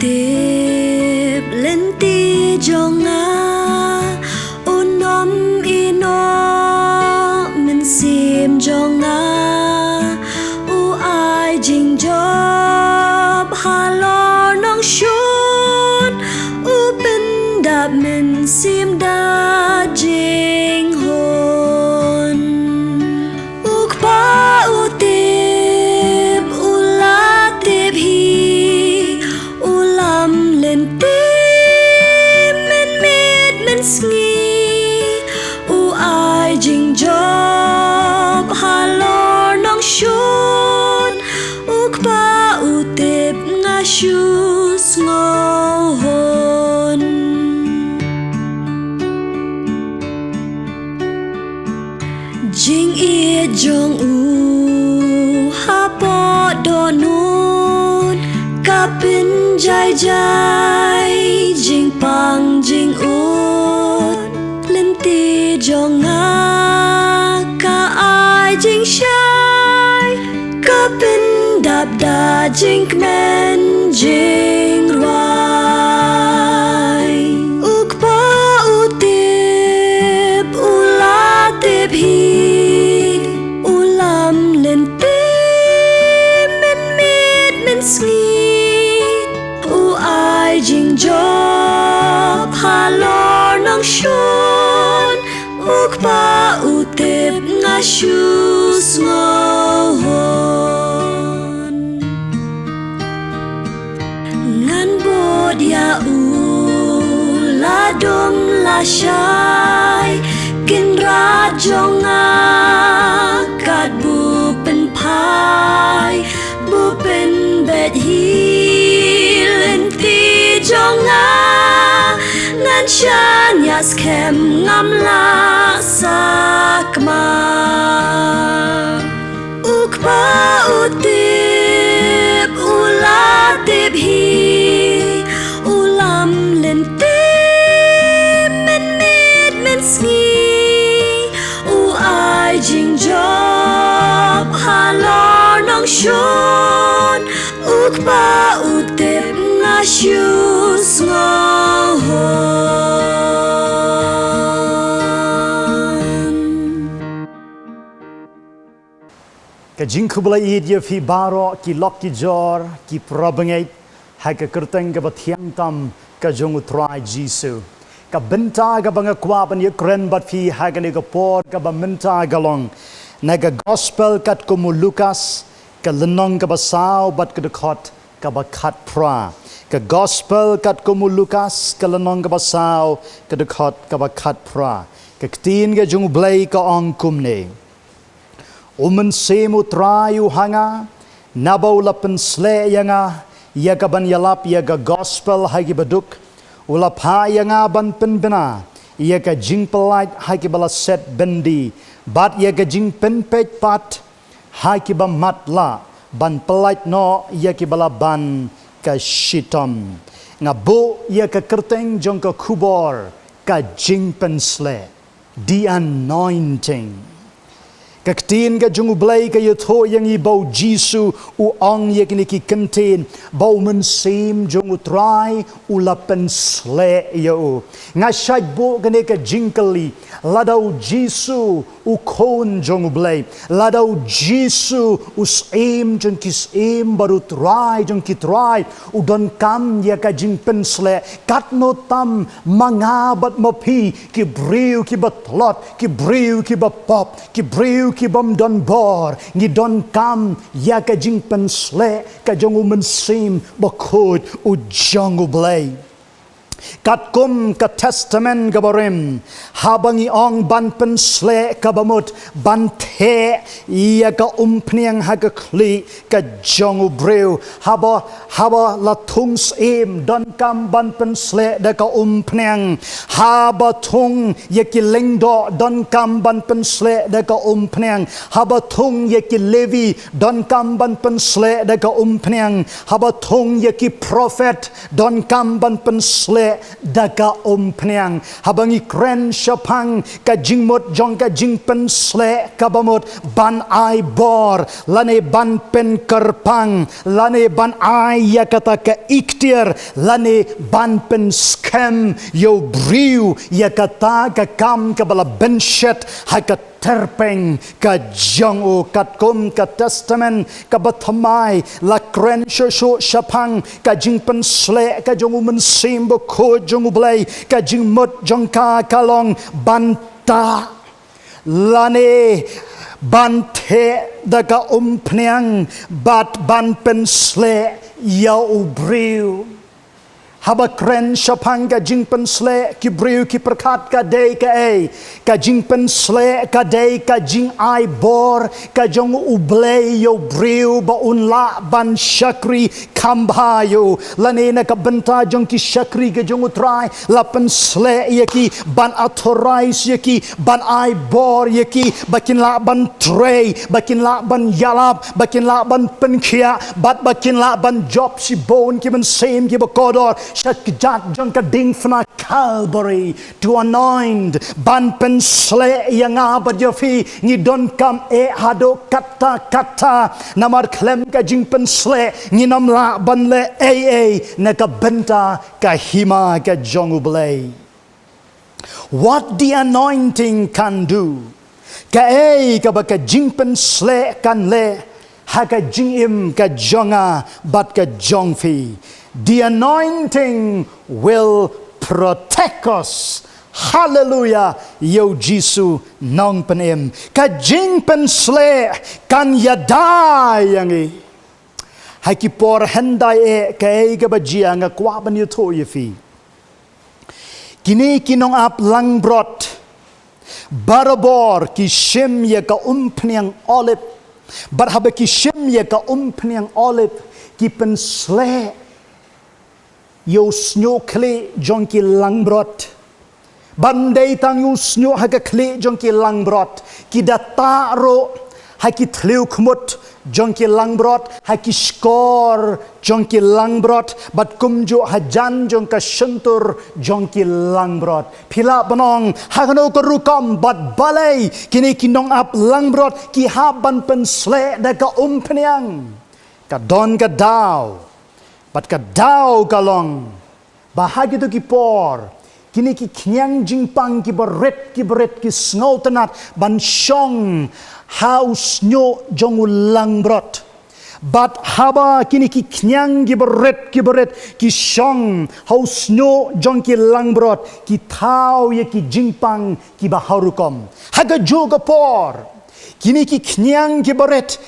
tip lenti jonga unom iehnoh Mynsiem jonga u ai jingjop halor nongshun u pendap Mynsiem da jinghpynsleh ukpa u tip ula tip hi ulam lenti men mit men sngi u ai jingjop halor nongshun ukpa u tip ngashu sngewhun jing jong hapo do nun kapin jai jai jing pang jing lenti jonga ka ai jing shai kapin dap da jing men jing ruai ukpa utip ula tip hi ulam lenti men mit men sngi u ai jingjop halor nongshun ukpa utip ngashu sngewhun ngan bodia la dom la shai kin ra jonga kat bu pen pai bu pen bet hi lenti jonga ngan shaniah skhem ngam la sakma ukpa utip ula tip hi ulam lenti men mit men sngi u ai jingjop halor nongshun ukpa utip ngashu sngewhun Ka jingkhublai dia fi baro ki lok ki jor ki probengai ha ka kerteng ka bathiang tam ka jong utrai jisu ka benta ka banga kwa ban ye kren bat fi ha ka ne ka por ka ba menta galong na ka gospel kat ko mu Lukas ka lenong ka basau bat ka khot ka ba khat pra ka gospel kat ko mu Lukas ka lenong ka basau ka khot ka ba khat pra ka tin ka jong blai ka ong kumne Mynsiem utrayu hanga nabaw Jingpynsleh yanga yaga ban yalap yaga gospel hagi baduk ulap ha yanga ban penbena yaga jingpelait hagi bala set bendi bat yaga jingpenpej pat hagi ba matla ban pelait no yagi bala ban ka shitom ngabu yaga kerteng jong ka kubor ka Jingpynsleh the anointing Kaktin ka jung blai ka yotho yang i bau Jisu u ong yakini ki contain bau Mynsiem jung utrai Jingpynsleh yo nga shaj bo gane ka jingkali ladau Jisu u kon jung blai ladau Jisu u sem jung kis em baru trai jung ki trai u don kam ya ka Jingpynsleh kat no tam mangabat mapi ki briu ki batlot ki briu ki bapop ki briu ki bom don bor ngi don kam ya ka Jingpynsleh ka jong Mynsiem Bakhuid u jong blai kat kum ka testament ka barim habangi ong ban Pynssleh ka bamut ban the ya ka umpniang ha ka kli ka jong breu haba la thungs em don kam ban Pynssleh da ka umpniang haba thung ya ki lengdo don kam ban Pynssleh da ka umpniang haba thung ya ki levi don kam ban Pynssleh da ka umpniang haba thung ya ki prophet don kam ban Pynssleh daga pniang habangi kren shapang ka jingmot jong ka jingpynsleh ka bamot ban ai bor lane ban pen kerpang lane ban ai ya kata ka iktir lane ban pen skhem yo briu ya kata ka kam ka bala benchet ha ka terpeng ka jong o kat kum ka testament ka bathamai la kren shosho shapang ka jingpynsleh ka jong Mynsiem Bakhuid jong blai ka jingmot jong ka kalong banta lane bante daga pniang bat ban Pynsyleh ya ubriu haba kren shapang ka jingpynsleh ki briu ki perkat ka dei ka ka jingpynsleh ka dei ka jing ai bor ka jong ublei yo briu ba unla ban shakri kambayo lane na ka benta jong ki shakri ka jong utrai la Pynsyleh ya ki ban authorize ya ki ban ai bor ya ki bakin la ban tray bakin la ban yalap bakin la ban penkia bakin la ban job si bon ki Mynsiem ki bakodor shat kejat jong ka ding fna Calvary to anoint ban Pynsyleh yang abad yofi ni don kam hado kata namar klem ka Jingpynsleh ni namla ban le na ka benta ka hima ka jong ublei. What the anointing can do ka ka ba ka Jingpynsleh kan le ha ka jingim ka jonga bat ka jongfi. The anointing will protect us. Hallelujah. Yo Jisu nong penem. Ka Jingpynsleh kan yadai yangi. Hai ki por hendai ka ga bajia nga kwa ban yuto yefi. Kini kinong ap langbrot. Barabor ki shim ya ka pniang olive. Barhaba ki shim ya ka pniang olive. Ki Pynsyleh yo snyo kle jong ki langbrot bandai tang yo snyo ha ka kle jong ki langbrot ki data ro ha ki thleu khmut jong ki langbrot ha ki skor jong ki langbrot bat kumjo hajan jong ka shentur jong ki langbrot phila banong ha kano ko rukam bat balai kini kinong ap langbrot ki ha ban Pynsyleh da ka pniang ka don ka daw bat ka daw kalong bahagi tu ki por kini ki knyang jingpang ki beret ki snow tenat ban shong haus nyo jong langbrot bat haba kini ki knyang ki beret ki shong haus nyo jong ki langbrot ki tau ye ki jingpang ki baharukom haga juga por kini ki knyang ki beret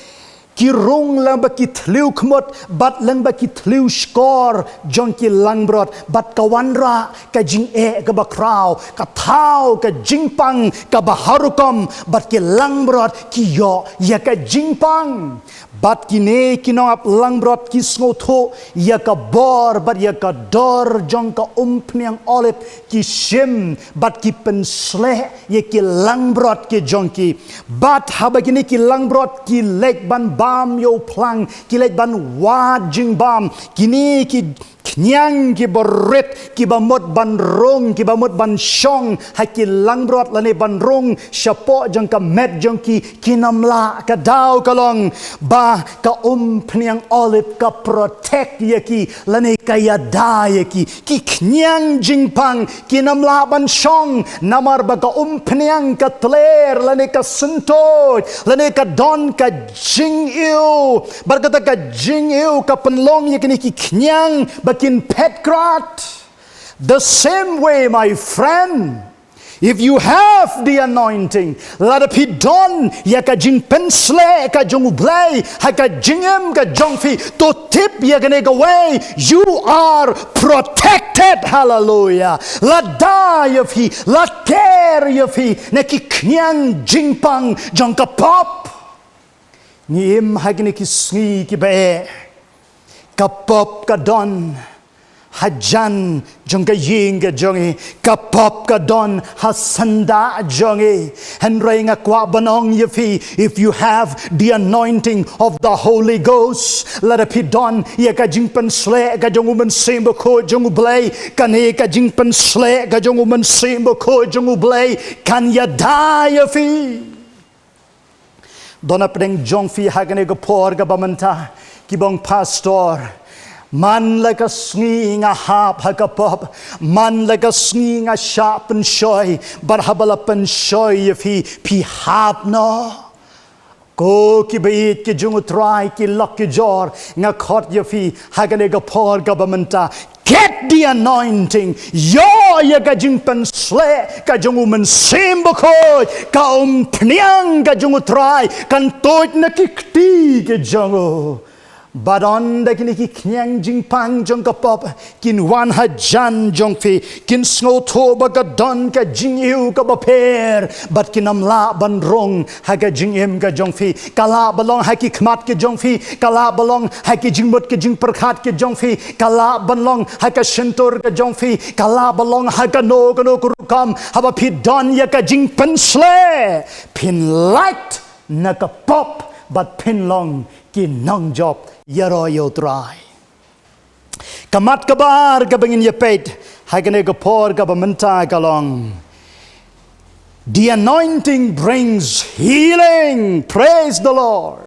ki rong lang ba ki thleu khmot bat lang ba ki thleu skor jong ki langbrot bat kawanra ka jing ka bakraw ka thau ka jingpang ka baharukom bat ki langbrot ki yo ya ka jingpang bat kine kinong ap langbrot ki snotho ya ka bor bat ya ka dor jong ka pniang olive ki shim bat ki Pynsyleh ya ki langbrot ki jong ki bat haba kine ki langbrot ki leg ban bam yo plang ki leg ban wa jing bam kini ki knyang ki beret ki bamot ban rong ki bamot ban shong ha ki langbrot lane ban rong shapo jong ka met jong ki kinamla ka daw kalong ba ka pniang olive ka protect ye ki lane ka yada ye ki knyang jingpang kinamla ban shong namar ba ka pniang ka tler lane ka sentoj lane ka don ka jingiu barkata ka jingiu ka penlong ye ki knyang bakin petkrat. The same way, my friend, if you have the anointing, let it be done. Ya ka Jingpynsleh ka jong ublai, ha ka jingem ka jongfi to tip ya ka way. You are protected. Hallelujah. La da ya fi, la care ya fi, ne ki knyang jingpang jong ka pop. Ni im ha ki sngi ki be. Ka pop ka don hajan jong ka ying ka jongi kapop ka don hasanda jongi henry nga kwa banong yefi if you have the anointing of the Holy Ghost let it be done ye ka Jingpynsleh ka jong Mynsiem Bakhuid jong blay kan he ka Jingpynsleh ka jong Mynsiem Bakhuid jong blay kan ya da yefi dona pedeng jong fi hagane go por ga bamanta kibong pastor man like a sngi nga hap hakapop man like a sngi nga sharp and shoy but habalapan shoy if he pi hap no ko ki bait ki jung try ki lock ki jor nga khot yefi hagane ga por governmenta get the anointing yo ya ga Jingpynsleh ka jung Mynsiem Bakhuid ka pniang ka jung try kan toit na kikti ke jung Badon da kini ki knyang jingpang jong kapop kin wan hajan jong fi kin sngo to ba ga don ka jingiu ka baper but kin amla ban rong ha ga jingim ka jong fi kala balong ha ki khmat ke jong fi kala balong ha ki jingmut ke jing perkhat ke jong fi kala balong ha ka shentur ka jong fi kala balong ha ka no kurukam ha ba phi don ya ka Jingpynsleh pin light na ka pop but pin long ki nongshun yaro yo try kamat kabar kabangin yapet hagane gapor kabamenta kalong the anointing brings healing praise the Lord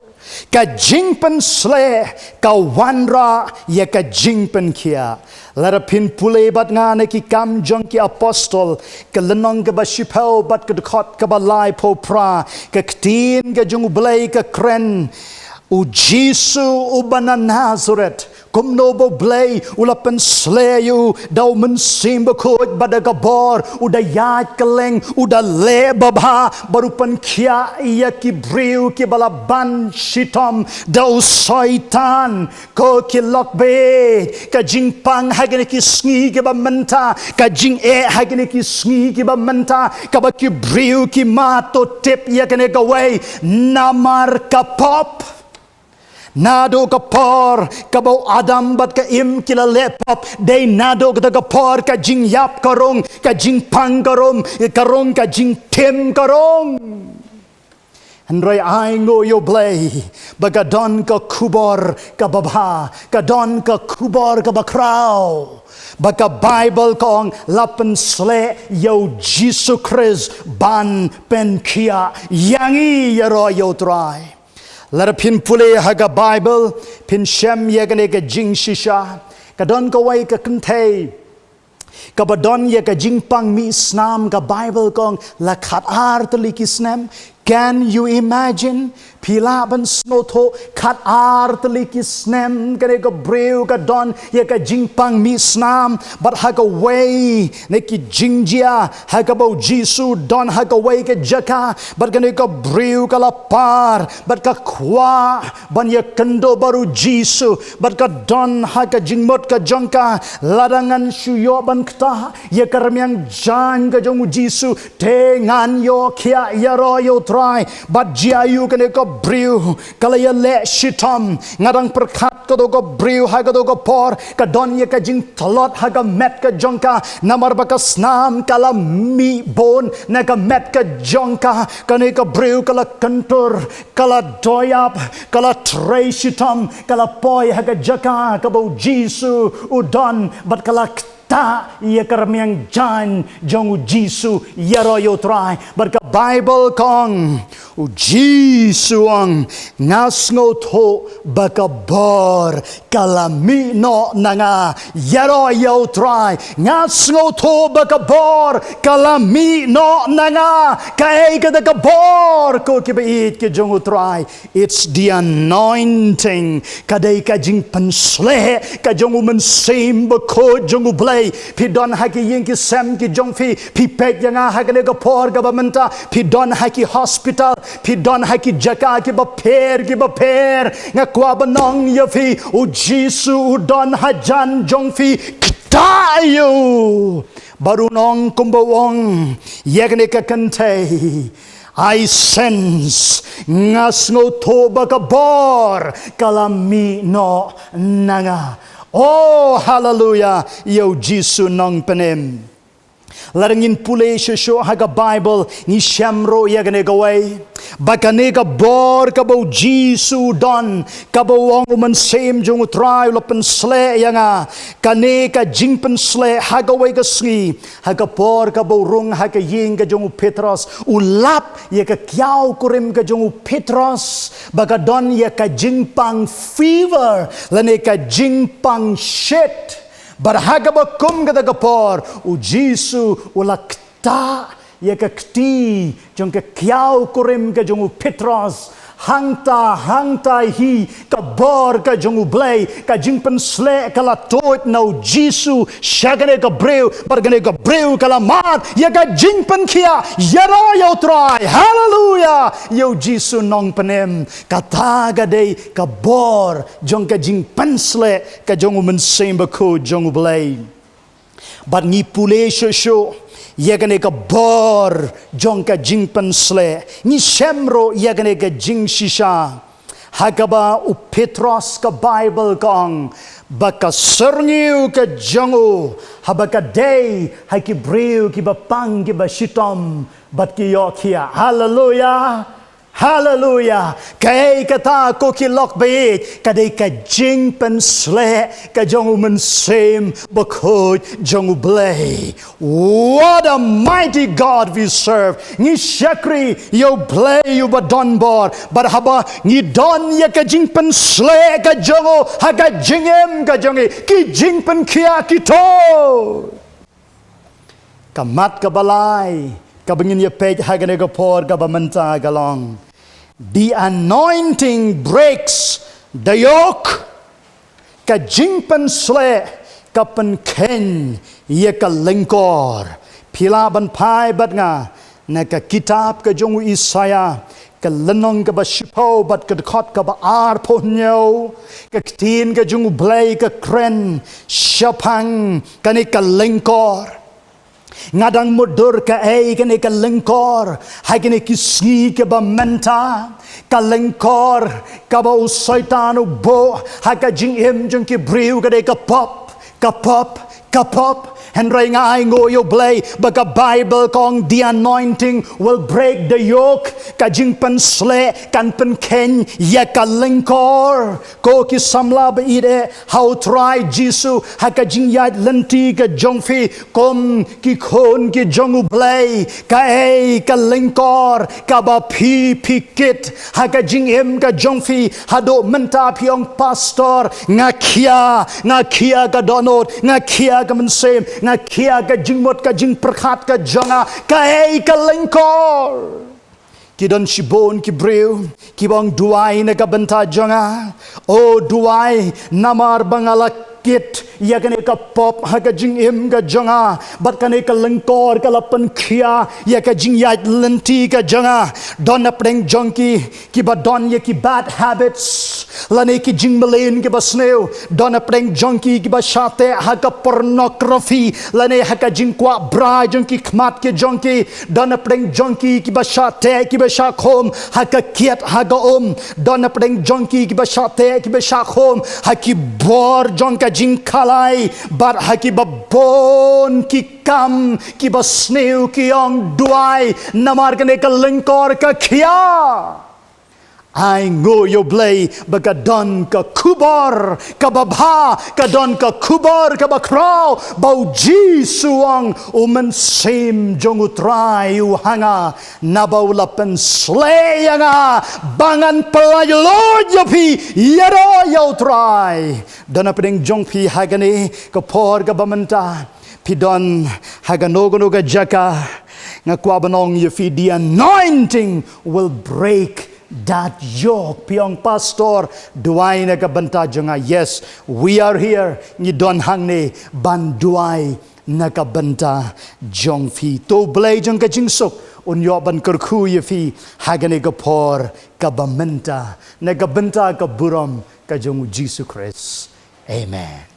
ka Jingpynsleh ka wanra ya ka Jingpynkia lara pin pule bat ngane ki kam jong ki apostol ka lenong ka bashipau bat ka khot ka balai po pra ka ktin ka jung blai ka kren u Jisu u bana Nazareth kumnobo blay ulapan sleyu daw Mynsiem Bakhuid badagabor uda yat kaleng uda le babha barupan kya iya ki briu ki balaban shitom daw saitan ko ki lokbe ka jingpang hagene ki sngi ki bamenta ka jing hagene ki sngi ki bamenta ka ba ki briu ki mato tip ya kene gaway namar kapop nado kapor kabau adam bat ka im kila lepop day nado ka kapor ka jingjop karong ka jingpang karong ka jingtim karong Andray ay ngo yo blay bagadon ka kubor ka babha kadon ka kubor ka bakraw baka Bible kong lapan sle yo Jesus Christ ban pen kia yangi yaro yo try lara pin pule haga Bible pin shem yagane ka jing shisha kadon ka way ka kentay kabadon ya ka jingpang mi snam ka Bible kong lakhat artli kisnem can you imagine pilaban snoto khat artli kisnem kare ka breu ka don ya ka jingpang mi snam but haga way ne ki jingjia haga bo Jisu don haga way ka jaka but kane ka breu ka lapar but ka kwa ban ya kendo baru Jisu but ka don haga jingmot ka jongka ladangan shuyo ban kta ya karmyang jan ka jong Jisu te ngan yo kya yaro yo try but jiayu kane ka briu kala ya le shitom ngadang perkhat ka do ka briu ha ka do ka por ka don ya ka jing thalot ha ka met ka jongka namar ba ka snam kala mi bon na ka met ka jongka kane ka briu kala kantor kala doyap kala trei shitom kala poi ha ka jaka ka bo Jisu udon but kala ta ia karmiang jan jong Jisu yaro yo try but ka Bible kong Jisu ang ngasngo to bakabor kalami no nanga yaro yo try ngasngo to bakabor kalami no nanga kai ka bakabor ko kibait ke jong try it's the anointing kadai ka Jingpynsleh ka jong Mynsiem Bakhuid jong blay pidon haki ying ki sem ki jong fi pipet yang haki ka por governmenta pidon haki hospital pidon haki jaka ki baper nga kwa banong ya fi u Jisu don hajan jong fi ktayo barunong kumbawong yakne ka kantay I sense ngasngo to bakabor kalami no nanga Oh, hallelujah. Yo Jisu nong penem. Larangin pulay siya haga Bible ni siyamro ya gane gaway. Bakane ka bor ka bau Jisu don ka bau ang Mynsiem jong utray Bakhuid ya nga. Kane ka Jingpynsleh hagaway ka sngi. Haga por ka bau rung haga ying ka jong Petros. Ulap ya ka kiaw kurim ka jong Petros. Baka don ya ka jingpang fever. Lane ka jingpang shit. Barhaga ba kum gada gapor u Jisu ulakta ya ka kti jong ka kiaw kurim ka jong Petros hangta hi ka bor ka jong blay ka Jingpynsleh kala toit na Jisu syagane ka breu bargane ka breu kala mat ya ka jingpan kia yara yo try hallelujah yo Jisu nong penem kata gade ka bor jong ka Jingpynsleh ka jong Mynsiem Bakhuid jong blay but ni pule sho yagane ka bor jong ka Jingpynsleh ni semro yagane ka jing shisha hagaba u Petros ka Bible kong baka serniu ka jongo habaka day haki breu ki bapang ki bashitom bat ki yokia hallelujah. Hallelujah. Kay kata ko kilok bait kaday ka Jingpynsleh ka jong Mynsiem Bakhuid jong blay. What a mighty God we serve. Ni syakri yo blay yo badonbor barhaba ni don ya ka Jingpynsleh ka jongo haga jingem ka jongi ki jingpen kia kito. Kamat ka balay kabangin ya page hagane ka por ka bamanta galong. The anointing breaks the yoke. Ka Jingpynsleh ka penken ye ka lengkor. Pila ban pai bat nga na ka kitab ka jong Isaya ka lenong ka ba shipo bat ka dekot ka ba ar ponyo ka tin ka jong blay ka kren syapang ka ni ka lengkor. Ngadang modur ka kane ka lengkor hay kane kisngi ka ba menta ka lengkor ka ba usaitan bo hay ka jingim jong ki briu ka de ka pop and ray nga ay ngo yo blay baga Bible kong the anointing will break the yoke ka Jingpynsleh kan penken ya ka lengkor ko ki samla ba ide how try Jisu ha ka jingyat lenti ka jongfi kom ki khon ki jongu blay ka ka lengkor ka ba pikit ha ka jingem ka jongfi hado menta piong pastor nga kia ka donot nga kia ka Mynsiem nga kia ka jingmot ka jingperkat ka jonga ka lengkor kidon shibon ki breu kibong duai na ka benta jonga o duai namar bangalak kit ya kane ka pop ha ka jingim ka jonga bat kane ka lengkor ka lapan khia ya ka jingyat lenti ka jonga don apreng jonki ki ba don ye ki bad habits lane ki jingmalen ki ba sneu don apreng jonki ki ba shate ha ka pornography lane ha ka jingkwa bra jonki khmat ke jonki don apreng jonki ki ba shate ki ba shakhom ha ka kiet ha ga don apreng jonki ki ba shate ki ba shakhom ha ki bor jonka jingkalai bar haki babon ki kam ki basneu ki ong duai namar kane ka lengkor ka khia ai ngo yo blay baga don ka kubar ka babha ka don ka kubar ka bakraw bau Jisuang Mynsiem jong utray hanga nabau Bakhuid nga bangan pelayolod yapi yaro yo try don apeng jong pi hagani ka por ka bamenta pidon haganogo ga jaka nga kwabanong yafi the anointing will break that yoke piong pastor duai na kabanta jonga yes we are here ni don hangne ban duai na kabanta jong fi to blay jong ka jingsok unyo ban kurku ye fi hagane ka por kabamenta na kabanta ka buram ka jong Jesus Christ amen.